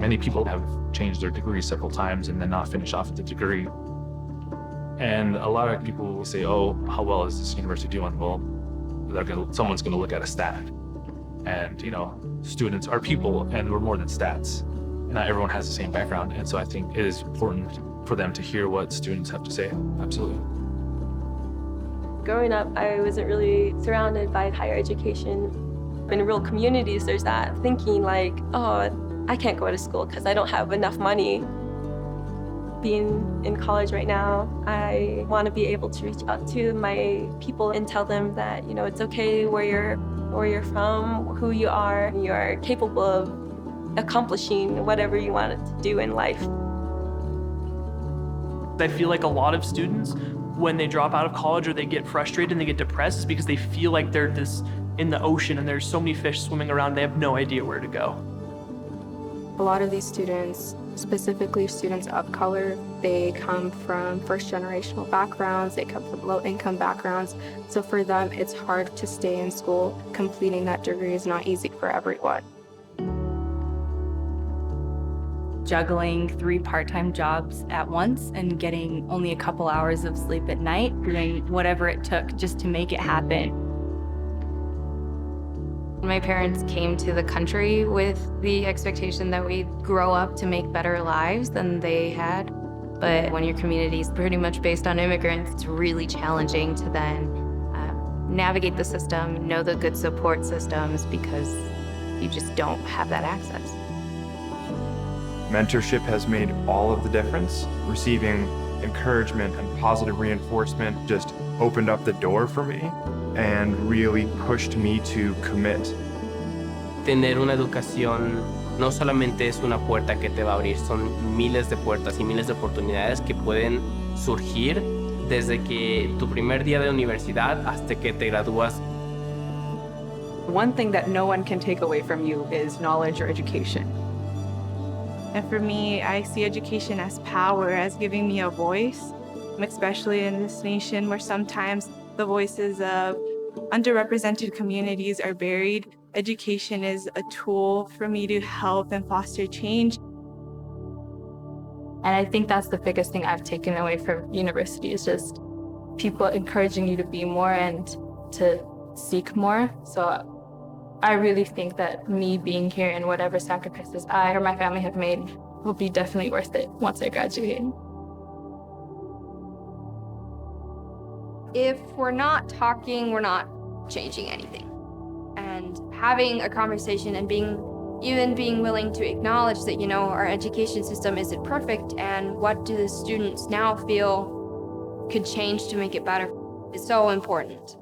Many people have changed their degree several times and then not finish off the degree. And a lot of people will say, oh, how well is this university doing? Well, someone's going to look at a stat. And, students are people and we're more than stats. Not everyone has the same background. And so I think it is important for them to hear what students have to say. Absolutely. Growing up, I wasn't really surrounded by higher education. In rural communities, there's that thinking like, oh, I can't go to school because I don't have enough money. Being in college right now, I want to be able to reach out to my people and tell them that, it's okay where you're from, who you are. You're capable of accomplishing whatever you want to do in life. I feel like a lot of students, when they drop out of college or they get frustrated and they get depressed, is because they feel like they're in the ocean and there's so many fish swimming around, they have no idea where to go. A lot of these students, specifically students of color, they come from first-generational backgrounds, they come from low-income backgrounds. So for them, it's hard to stay in school. Completing that degree is not easy for everyone. Juggling 3 part-time jobs at once and getting only a couple hours of sleep at night, doing whatever it took just to make it happen. My parents came to the country with the expectation that we'd grow up to make better lives than they had. But when your community is pretty much based on immigrants, it's really challenging to then navigate the system, know the good support systems, because you just don't have that access. Mentorship has made all of the difference. Receiving encouragement and positive reinforcement just opened up the door for me and really pushed me to commit. Tener una educación no solamente es una puerta que te va a abrir, son miles de puertas y miles de oportunidades que pueden surgir desde que tu primer día de universidad hasta que te gradúas. One thing that no one can take away from you is knowledge or education. And for me, I see education as power, as giving me a voice, especially in this nation where sometimes the voices of underrepresented communities are buried. Education is a tool for me to help and foster change. And I think that's the biggest thing I've taken away from university is just people encouraging you to be more and to seek more. So I really think that me being here and whatever sacrifices I or my family have made will be definitely worth it once I graduate. If we're not talking, we're not changing anything. And having a conversation and being willing to acknowledge that, our education system isn't perfect and what do the students now feel could change to make it better is so important.